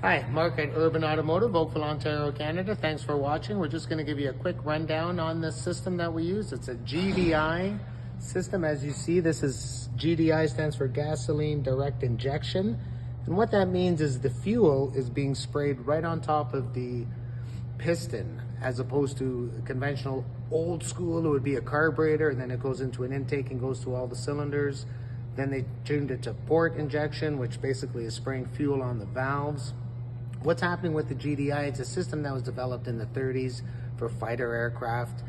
Hi, Mark at Urban Automotive, Oakville, Ontario, Canada. Thanks for watching. We're just going to give you a quick rundown on this system that we use. It's a GDI system. As you see, this is GDI stands for gasoline direct injection. And what that means is the fuel is being sprayed right on top of the piston, as opposed to conventional old school. It would be a carburetor, and then it goes into an intake and goes to all the cylinders. Then they tuned it to port injection, which basically is spraying fuel on the valves. What's happening with the GDI, it's a system that was developed in the 30s for fighter aircraft,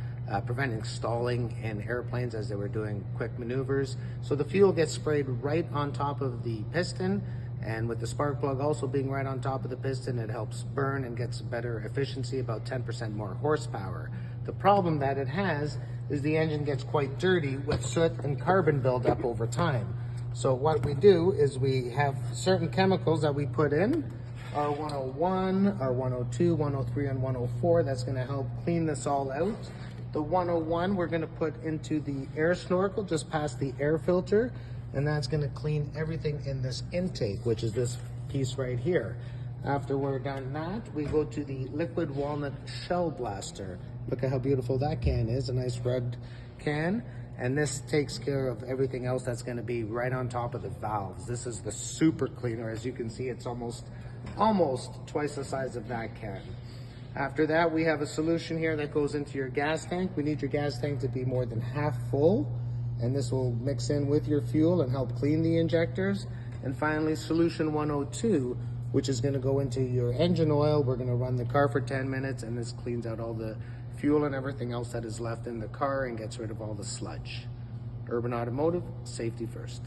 preventing stalling in airplanes as they were doing quick maneuvers. So the fuel gets sprayed right on top of the piston, and with the spark plug also being right on top of the piston, it helps burn and gets better efficiency, about 10% more horsepower. The problem that it has is the engine gets quite dirty with soot and carbon buildup over time. So what we do is we have certain chemicals that we put in, R101, R102, 103, and 104. That's going to help clean this all out. The 101 we're going to put into the air snorkel just past the air filter, and that's going to clean everything in this intake, which is this piece right here. After we're done that, we go to the liquid walnut shell blaster. Look at how beautiful that can is, a nice red can. And this takes care of everything else that's going to be right on top of the valves. This is the super cleaner. As you can see, it's almost twice the size of that can. After that, we have a solution here that goes into your gas tank. We need your gas tank to be more than half full, and this will mix in with your fuel and help clean the injectors. And finally, solution 102, which is going to go into your engine oil. We're going to run the car for 10 minutes, and this cleans out all the fuel and everything else that is left in the car and gets rid of all the sludge. Urban Automotive, safety first.